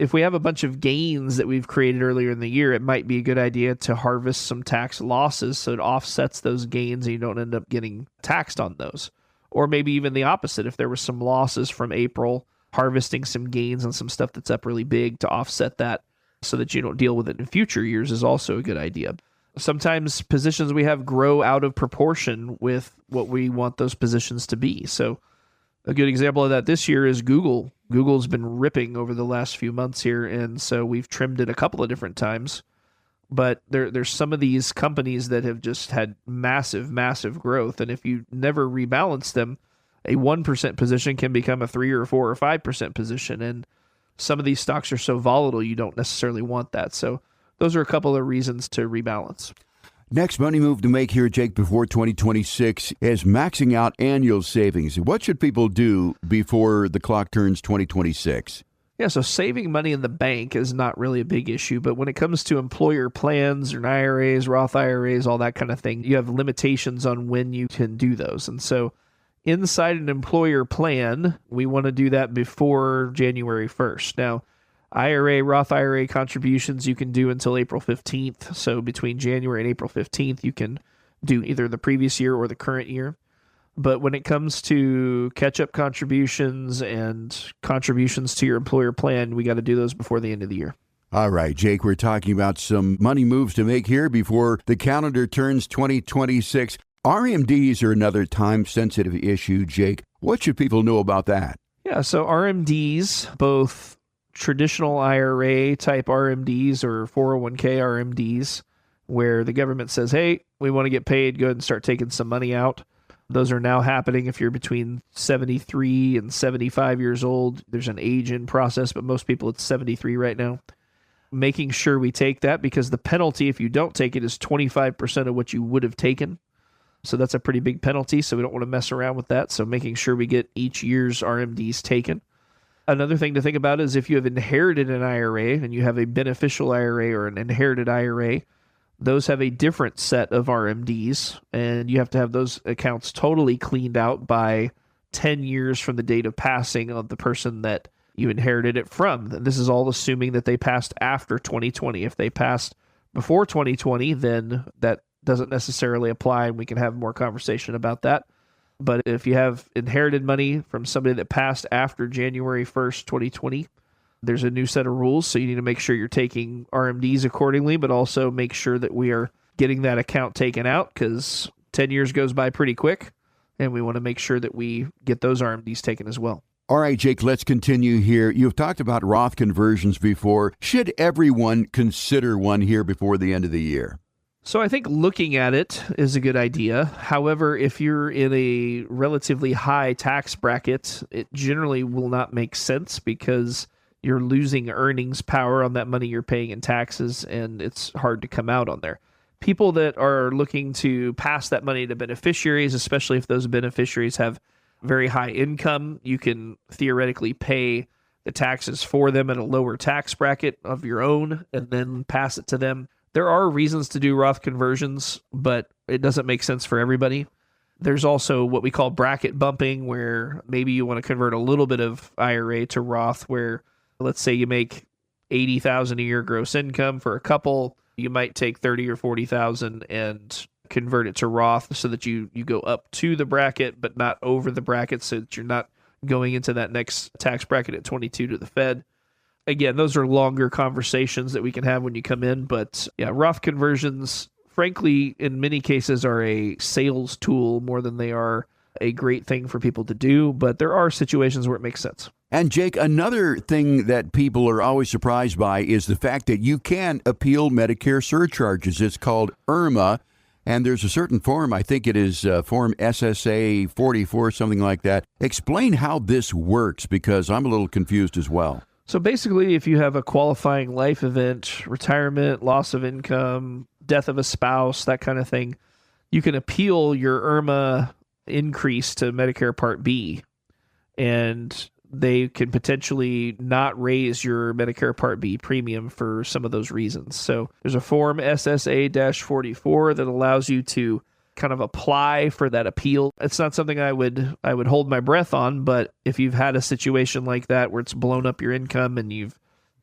If we have a bunch of gains that we've created earlier in the year, it might be a good idea to harvest some tax losses so it offsets those gains and you don't end up getting taxed on those. Or maybe even the opposite. If there was some losses from April, harvesting some gains on some stuff that's up really big to offset that so that you don't deal with it in future years is also a good idea. Sometimes positions we have grow out of proportion with what we want those positions to be. So a good example of that this year is Google. Google's been ripping over the last few months here, and so we've trimmed it a couple of different times. But there's some of these companies that have just had massive, massive growth, and if you never rebalance them, a 1% position can become a 3 or 4 or 5% position, and some of these stocks are so volatile you don't necessarily want that. So those are a couple of reasons to rebalance. Next money move to make here, Jake, before 2026 is maxing out annual savings. What should people do before the clock turns 2026? Yeah, so saving money in the bank is not really a big issue, but when it comes to employer plans or IRAs, Roth IRAs, all that kind of thing, you have limitations on when you can do those. And so inside an employer plan, we want to do that before January 1st. Now, IRA, Roth IRA contributions you can do until April 15th. So between January and April 15th, you can do either the previous year or the current year. But when it comes to catch-up contributions and contributions to your employer plan, we got to do those before the end of the year. All right, Jake, we're talking about some money moves to make here before the calendar turns 2026. RMDs are another time-sensitive issue, Jake. What should people know about that? Yeah, so RMDs, both traditional IRA type RMDs or 401k RMDs, where the government says, hey, we want to get paid, go ahead and start taking some money out. Those are now happening if you're between 73 and 75 years old. There's an age-in process, but most people it's 73 right now. making sure we take that, because the penalty, if you don't take it, is 25% of what you would have taken. So that's a pretty big penalty. So we don't want to mess around with that. So making sure we get each year's RMDs taken. Another thing to think about is if you have inherited an IRA and you have a beneficial IRA or an inherited IRA, those have a different set of RMDs, and you have to have those accounts totally cleaned out by 10 years from the date of passing of the person that you inherited it from. This is all assuming that they passed after 2020. If they passed before 2020, then that doesn't necessarily apply, and we can have more conversation about that. But if you have inherited money from somebody that passed after January 1st, 2020, there's a new set of rules. So you need to make sure you're taking RMDs accordingly, but also make sure that we are getting that account taken out, because 10 years goes by pretty quick, and we want to make sure that we get those RMDs taken as well. All right, Jake, let's continue here. You've talked about Roth conversions before. Should everyone consider one here before the end of the year? So I think looking at it is a good idea. However, if you're in a relatively high tax bracket, it generally will not make sense, because you're losing earnings power on that money you're paying in taxes, and it's hard to come out on there. People that are looking to pass that money to beneficiaries, especially if those beneficiaries have very high income, you can theoretically pay the taxes for them at a lower tax bracket of your own and then pass it to them. There are reasons to do Roth conversions, but it doesn't make sense for everybody. There's also what we call bracket bumping, where maybe you want to convert a little bit of IRA to Roth, where let's say you make $80,000 a year gross income for a couple, you might take $30,000 or $40,000 and convert it to Roth so that you go up to the bracket, but not over the bracket, so that you're not going into that next tax bracket at 22 to the Fed. Again, those are longer conversations that we can have when you come in. But yeah, Roth conversions, frankly, in many cases are a sales tool more than they are a great thing for people to do. But there are situations where it makes sense. And Jake, another thing that people are always surprised by is the fact that you can appeal Medicare surcharges. It's called IRMA. And there's a certain form, I think it is Form SSA 44, something like that. Explain how this works, because I'm a little confused as well. So basically, if you have a qualifying life event, retirement, loss of income, death of a spouse, that kind of thing, you can appeal your IRMA increase to Medicare Part B, and they can potentially not raise your Medicare Part B premium for some of those reasons. So there's a Form SSA-44 that allows you to kind of apply for that appeal. It's not something I would hold my breath on, but if you've had a situation like that where it's blown up your income and you've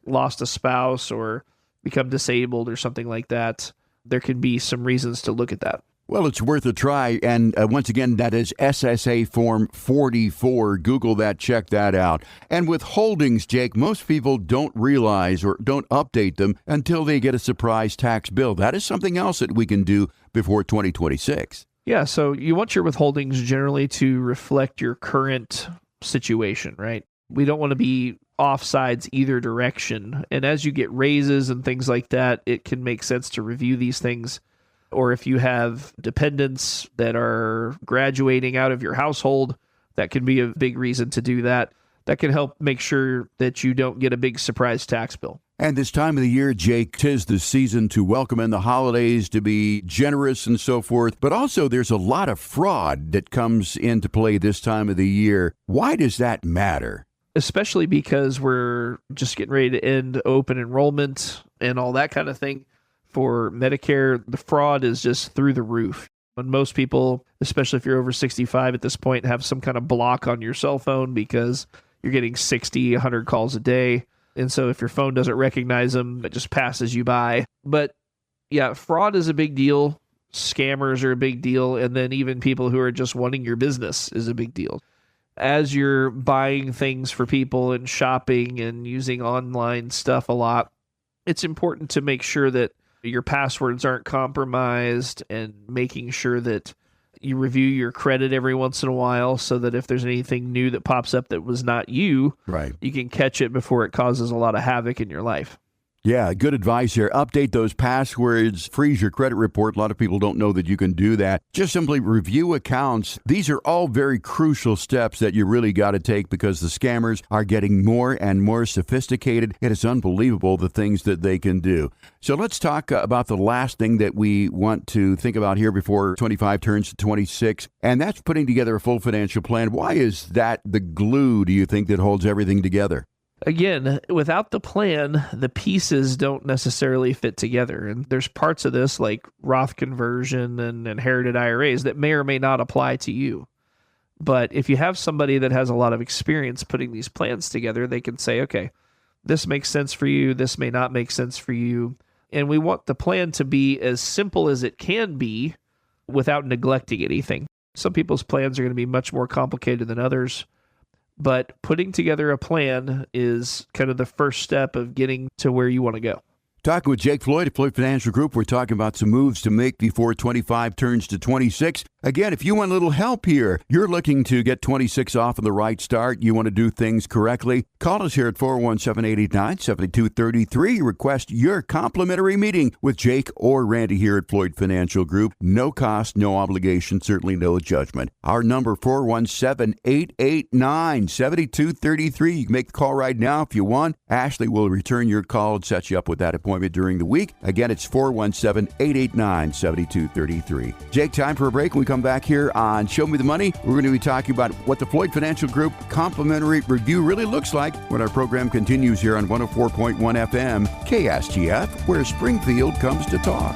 lost a spouse or become disabled or something like that, there can be some reasons to look at that. Well, it's worth a try. And once again, that is SSA Form 44. Google that, check that out. And with holdings, Jake, most people don't realize or don't update them until they get a surprise tax bill. That is something else that we can do before 2026. Yeah, so you want your withholdings generally to reflect your current situation, right? We don't want to be offsides either direction. And as you get raises and things like that, it can make sense to review these things. Or if you have dependents that are graduating out of your household, that can be a big reason to do that. That can help make sure that you don't get a big surprise tax bill. And this time of the year, Jake, 'tis the season to welcome in the holidays, to be generous and so forth. But also there's a lot of fraud that comes into play this time of the year. Why does that matter? Especially because we're just getting ready to end open enrollment and all that kind of thing. For Medicare, the fraud is just through the roof. And most people, especially if you're over 65 at this point, have some kind of block on your cell phone because you're getting 60, 100 calls a day. And so if your phone doesn't recognize them, it just passes you by. But yeah, fraud is a big deal. Scammers are a big deal. And then even people who are just wanting your business is a big deal. As you're buying things for people and shopping and using online stuff a lot, it's important to make sure that your passwords aren't compromised and making sure that you review your credit every once in a while so that if there's anything new that pops up that was not you, right, you can catch it before it causes a lot of havoc in your life. Yeah, good advice here. Update those passwords, freeze your credit report. A lot of people don't know that you can do that. Just simply review accounts. These are all very crucial steps that you really got to take because the scammers are getting more and more sophisticated. It is unbelievable the things that they can do. So let's talk about the last thing that we want to think about here before 25 turns to 26, and that's putting together a full financial plan. Why is that the glue, do you think, that holds everything together? Again, without the plan, the pieces don't necessarily fit together. And there's parts of this like Roth conversion and inherited IRAs that may or may not apply to you. But if you have somebody that has a lot of experience putting these plans together, they can say, okay, this makes sense for you. This may not make sense for you. And we want the plan to be as simple as it can be without neglecting anything. Some people's plans are going to be much more complicated than others. But putting together a plan is kind of the first step of getting to where you want to go. Talking with Jake Floyd at Floyd Financial Group, we're talking about some moves to make before 25 turns to 26. Again, if you want a little help here, you're looking to get 26 off on the right start, you want to do things correctly, call us here at 417-889-7233. Request your complimentary meeting with Jake or Randy here at Floyd Financial Group. No cost, no obligation, certainly no judgment. Our number, 417-889-7233. You can make the call right now if you want. Ashley will return your call and set you up with that appointment during the week. Again, it's 417-889-7233. Jake, time for a break. When we come back here on Show Me the Money, we're going to be talking about what the Floyd Financial Group complimentary review really looks like when our program continues here on 104.1 FM KSGF, where Springfield comes to talk.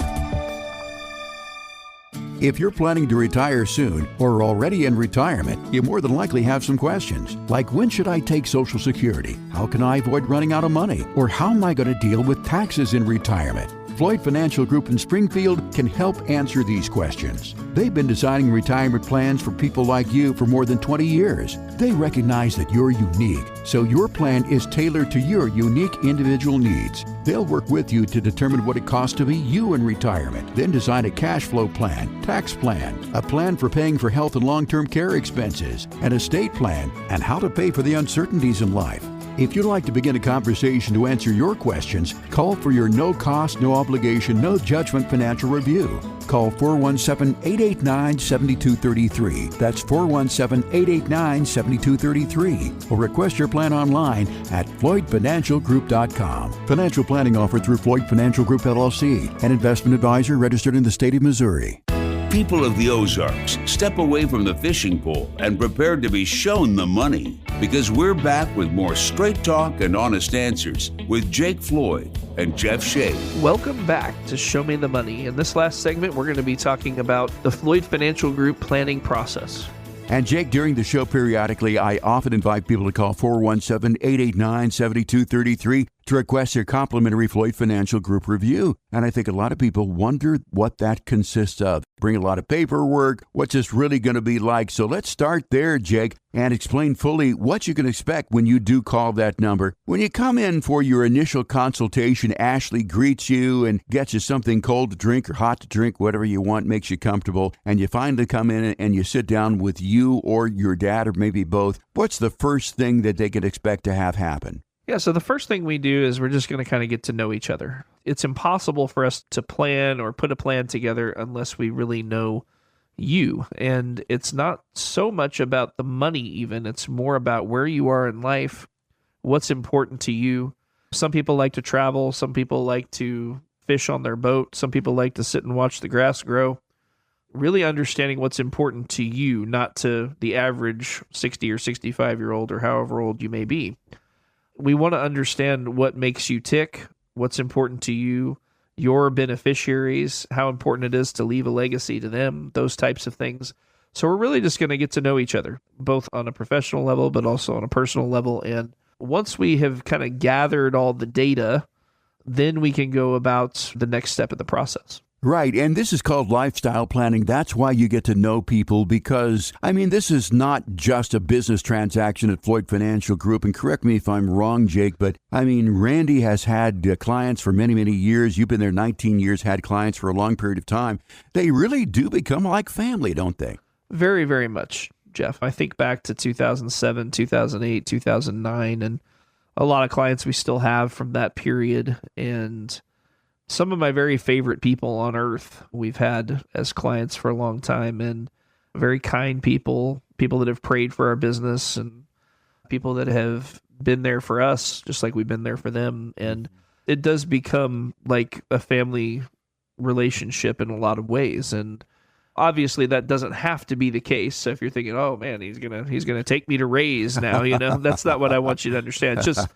If you're planning to retire soon or are already in retirement, you more than likely have some questions, like when should I take Social Security? How can I avoid running out of money? Or how am I going to deal with taxes in retirement? Floyd Financial Group in Springfield can help answer these questions. They've been designing retirement plans for people like you for more than 20 years. They recognize that you're unique, so your plan is tailored to your unique individual needs. They'll work with you to determine what it costs to be you in retirement, then design a cash flow plan, tax plan, a plan for paying for health and long-term care expenses, an estate plan, and how to pay for the uncertainties in life. If you'd like to begin a conversation to answer your questions, call for your no-cost, no-obligation, no-judgment financial review. Call 417-889-7233. That's 417-889-7233. Or request your plan online at FloydFinancialGroup.com. Financial planning offered through Floyd Financial Group, LLC, an investment advisor registered in the state of Missouri. People of the Ozarks, step away from the fishing pole and prepare to be shown the money, because we're back with more straight talk and honest answers with Jake Floyd and Jeff Shea. Welcome back to Show Me the Money. In this last segment, we're going to be talking about the Floyd Financial Group planning process. And Jake, during the show periodically, I often invite people to call 417-889-7233 to request their complimentary Floyd Financial Group review. And I think a lot of people wonder what that consists of. Bring a lot of paperwork. What's this really going to be like? So let's start there, Jake, and explain fully what you can expect when you do call that number. When you come in for your initial consultation, Ashley greets you and gets you something cold to drink or hot to drink, whatever you want, makes you comfortable. And you finally come in and you sit down with you or your dad or maybe both. What's the first thing that they can expect to have happen? Yeah, so the first thing we do is we're just going to kind of get to know each other. It's impossible for us to plan or put a plan together unless we really know you. And it's not so much about the money even. It's more about where you are in life, what's important to you. Some people like to travel. Some people like to fish on their boat. Some people like to sit and watch the grass grow. Really understanding what's important to you, not to the average 60 or 65-year-old or however old you may be. We want to understand what makes you tick, what's important to you, your beneficiaries, how important it is to leave a legacy to them, those types of things. So we're really just going to get to know each other, both on a professional level, but also on a personal level. And once we have kind of gathered all the data, then we can go about the next step of the process. Right, and this is called lifestyle planning. That's why you get to know people because, this is not just a business transaction at Floyd Financial Group. And correct me if I'm wrong, Jake, but Randy has had clients for many, many years. You've been there 19 years, had clients for a long period of time. They really do become like family, don't they? Very, very much, Jeff. I think back to 2007, 2008, 2009, and a lot of clients we still have from that period, and some of my very favorite people on earth we've had as clients for a long time, and very kind people that have prayed for our business, and people that have been there for us just like we've been there for them. And it does become like a family relationship in a lot of ways. And obviously that doesn't have to be the case. So if you're thinking, oh man, he's gonna take me to raise now, that's not what I want you to understand. It's just,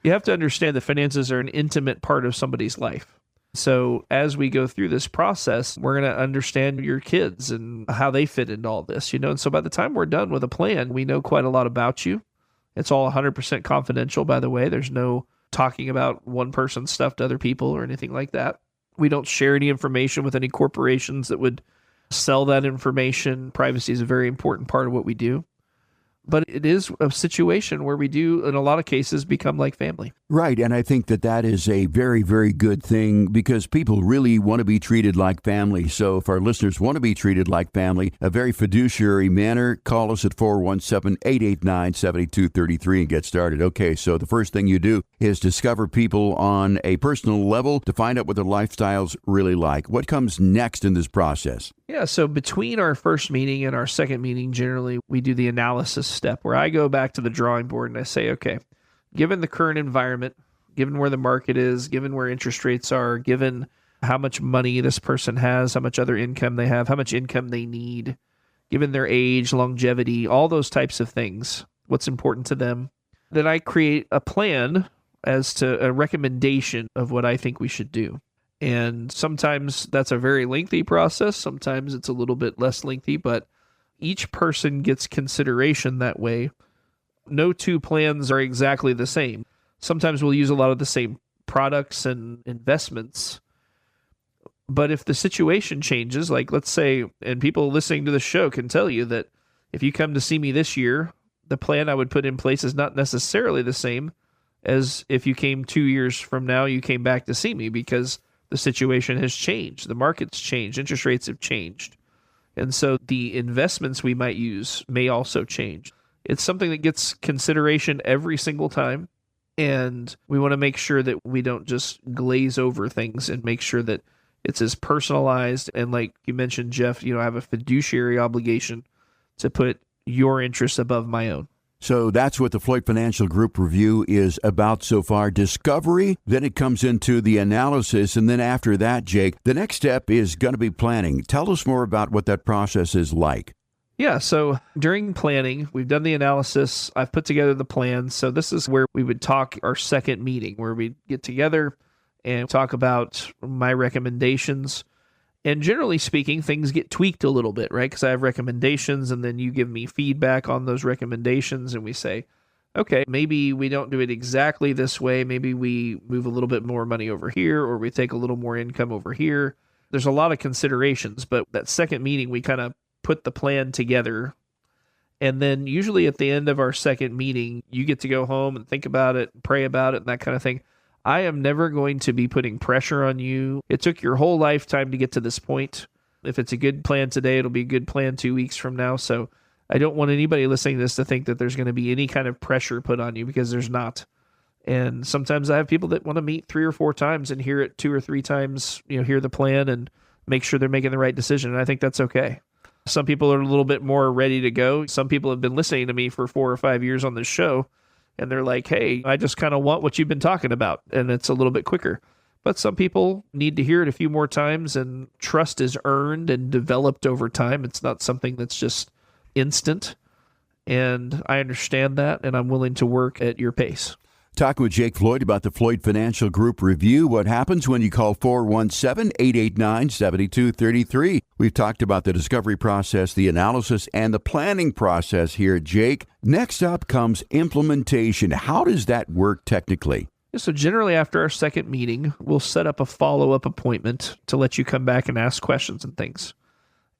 you have to understand that finances are an intimate part of somebody's life. So as we go through this process, we're going to understand your kids and how they fit into all this, And so by the time we're done with a plan, we know quite a lot about you. It's all 100% confidential, by the way. There's no talking about one person's stuff to other people or anything like that. We don't share any information with any corporations that would sell that information. Privacy is a very important part of what we do. But it is a situation where we do, in a lot of cases, become like family. Right, and I think that is a very, very good thing because people really want to be treated like family. So if our listeners want to be treated like family, a very fiduciary manner, call us at 417-889-7233 and get started. Okay, so the first thing you do is discover people on a personal level to find out what their lifestyle's really like. What comes next in this process? Yeah, so between our first meeting and our second meeting, generally, we do the analysis step where I go back to the drawing board and I say, okay, given the current environment, given where the market is, given where interest rates are, given how much money this person has, how much other income they have, how much income they need, given their age, longevity, all those types of things, what's important to them, then I create a plan as to a recommendation of what I think we should do. And sometimes that's a very lengthy process. Sometimes it's a little bit less lengthy, but each person gets consideration that way. No two plans are exactly the same. Sometimes we'll use a lot of the same products and investments. But if the situation changes, like let's say, and people listening to the show can tell you that if you come to see me this year, the plan I would put in place is not necessarily the same as if you came 2 years from now, you came back to see me because the situation has changed. The market's changed. Interest rates have changed. And so the investments we might use may also change. It's something that gets consideration every single time. And we want to make sure that we don't just glaze over things and make sure that it's as personalized. And like you mentioned, Jeff, I have a fiduciary obligation to put your interests above my own. So that's what the Floyd Financial Group review is about so far. Discovery, then it comes into the analysis, and then after that, Jake, the next step is going to be planning. Tell us more about what that process is like. Yeah, so during planning, we've done the analysis. I've put together the plan. So this is where we would talk our second meeting, where we'd get together and talk about my recommendations. And generally speaking, things get tweaked a little bit, right? Because I have recommendations and then you give me feedback on those recommendations and we say, okay, maybe we don't do it exactly this way. Maybe we move a little bit more money over here or we take a little more income over here. There's a lot of considerations, but that second meeting, we kind of put the plan together. And then usually at the end of our second meeting, you get to go home and think about it, pray about it and that kind of thing. I am never going to be putting pressure on you. It took your whole lifetime to get to this point. If it's a good plan today, it'll be a good plan 2 weeks from now. So I don't want anybody listening to this to think that there's going to be any kind of pressure put on you because there's not. And sometimes I have people that want to meet 3 or 4 times and hear it 2 or 3 times, hear the plan and make sure they're making the right decision. And I think that's okay. Some people are a little bit more ready to go. Some people have been listening to me for 4 or 5 years on this show. And they're like, hey, I just kind of want what you've been talking about. And it's a little bit quicker. But some people need to hear it a few more times, and trust is earned and developed over time. It's not something that's just instant. And I understand that, and I'm willing to work at your pace. Talking with Jake Floyd about the Floyd Financial Group review. What happens when you call 417-889-7233? We've talked about the discovery process, the analysis, and the planning process here, Jake. Next up comes implementation. How does that work technically? So generally after our second meeting, we'll set up a follow-up appointment to let you come back and ask questions and things.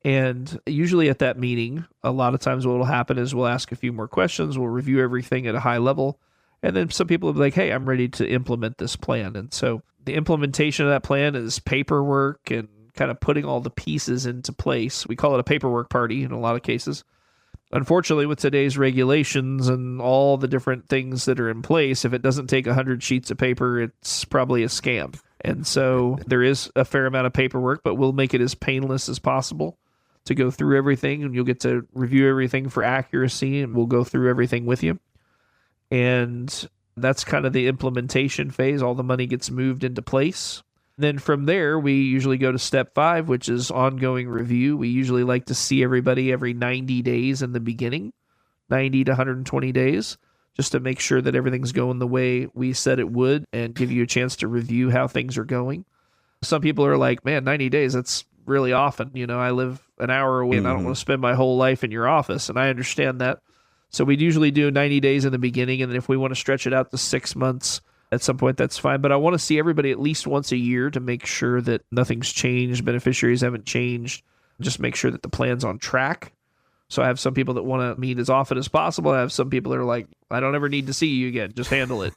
And usually at that meeting, a lot of times what will happen is we'll ask a few more questions. We'll review everything at a high level. And then some people will be like, hey, I'm ready to implement this plan. And so the implementation of that plan is paperwork and kind of putting all the pieces into place. We call it a paperwork party in a lot of cases. Unfortunately, with today's regulations and all the different things that are in place, if it doesn't take 100 sheets of paper, it's probably a scam. And so there is a fair amount of paperwork, but we'll make it as painless as possible to go through everything, and you'll get to review everything for accuracy, and we'll go through everything with you. And that's kind of the implementation phase. All the money gets moved into place. Then from there, we usually go to step 5, which is ongoing review. We usually like to see everybody every 90 days in the beginning, 90 to 120 days, just to make sure that everything's going the way we said it would and give you a chance to review how things are going. Some people are like, man, 90 days, that's really often. I live an hour away and I don't want to spend my whole life in your office. And I understand that. So we usually do 90 days in the beginning. And then if we want to stretch it out to 6 months at some point, that's fine. But I want to see everybody at least once a year to make sure that nothing's changed. Beneficiaries haven't changed. Just make sure that the plan's on track. So I have some people that want to meet as often as possible. I have some people that are like, I don't ever need to see you again. Just handle it,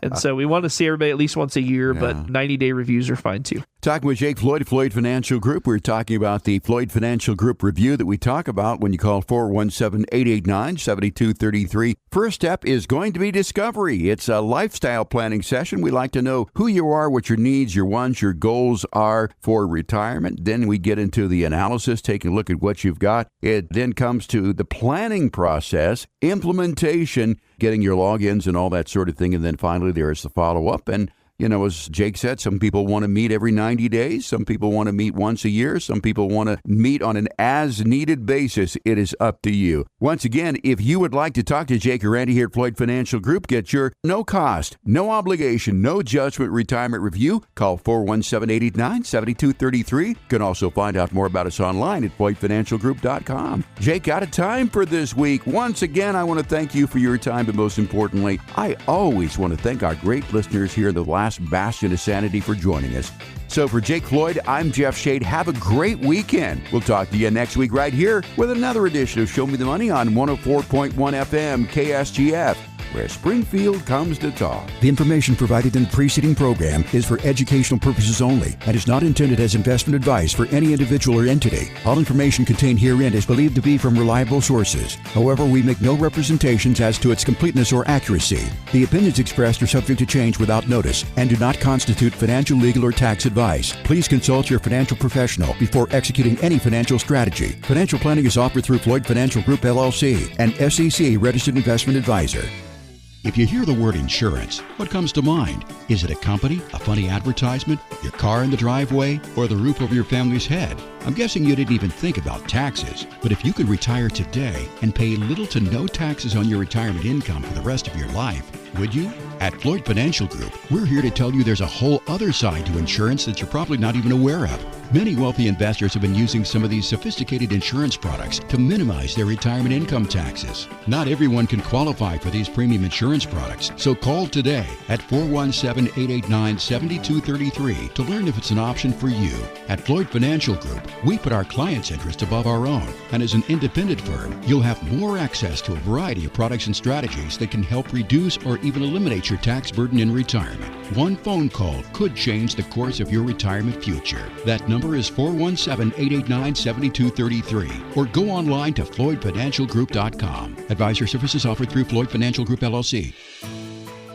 And so we want to see everybody at least once a year, but 90-day reviews are fine too. Talking with Jake Floyd, Floyd Financial Group. We're talking about the Floyd Financial Group review that we talk about when you call 417-889-7233. First step is going to be discovery. It's a lifestyle planning session. We like to know who you are, what your needs, your wants, your goals are for retirement. Then we get into the analysis, taking a look at what you've got. It then comes to the planning process, implementation, getting your logins and all that sort of thing. And then finally, there is the follow-up. And as Jake said, some people want to meet every 90 days. Some people want to meet once a year. Some people want to meet on an as-needed basis. It is up to you. Once again, if you would like to talk to Jake or Randy here at Floyd Financial Group, get your no cost, no obligation, no judgment retirement review. Call 417-889-7233. You can also find out more about us online at floydfinancialgroup.com. Jake, out of time for this week. Once again, I want to thank you for your time, but most importantly, I always want to thank our great listeners here in the last bastion of sanity for joining us. So for Jake Floyd, I'm Jeff Shade. Have a great weekend. We'll talk to you next week right here with another edition of Show Me the Money on 104.1 FM KSGF, where Springfield comes to talk. The information provided in the preceding program is for educational purposes only and is not intended as investment advice for any individual or entity. All information contained herein is believed to be from reliable sources. However, we make no representations as to its completeness or accuracy. The opinions expressed are subject to change without notice and do not constitute financial, legal, or tax advice. Please consult your financial professional before executing any financial strategy. Financial planning is offered through Floyd Financial Group, LLC, an SEC registered investment advisor. If you hear the word insurance, what comes to mind? Is it a company, a funny advertisement, your car in the driveway, or the roof over your family's head? I'm guessing you didn't even think about taxes. But if you could retire today and pay little to no taxes on your retirement income for the rest of your life, would you? At Floyd Financial Group, we're here to tell you there's a whole other side to insurance that you're probably not even aware of. Many wealthy investors have been using some of these sophisticated insurance products to minimize their retirement income taxes. Not everyone can qualify for these premium insurance products, so call today at 417-889-7233 to learn if it's an option for you. At Floyd Financial Group, we put our clients' interest above our own, and as an independent firm, you'll have more access to a variety of products and strategies that can help reduce or even eliminate your tax burden in retirement. One phone call could change the course of your retirement future. That number is 417-889-7233 or go online to floydfinancialgroup.com. Advisor services offered through Floyd Financial Group, LLC.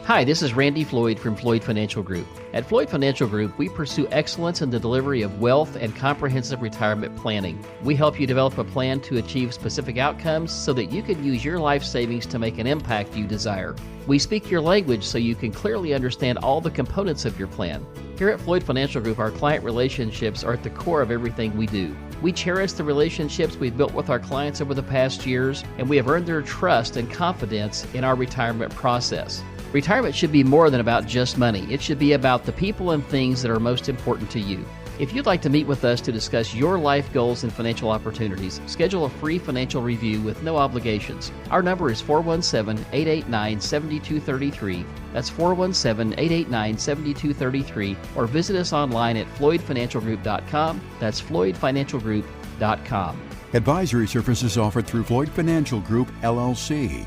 Hi, this is Randy Floyd from Floyd Financial Group. At Floyd Financial Group, we pursue excellence in the delivery of wealth and comprehensive retirement planning. We help you develop a plan to achieve specific outcomes so that you can use your life savings to make an impact you desire. We speak your language so you can clearly understand all the components of your plan. Here at Floyd Financial Group, our client relationships are at the core of everything we do. We cherish the relationships we've built with our clients over the past years, and we have earned their trust and confidence in our retirement process. Retirement should be more than about just money. It should be about the people and things that are most important to you. If you'd like to meet with us to discuss your life goals and financial opportunities, schedule a free financial review with no obligations. Our number is 417-889-7233. That's 417-889-7233. Or visit us online at floydfinancialgroup.com. That's floydfinancialgroup.com. Advisory services offered through Floyd Financial Group, LLC.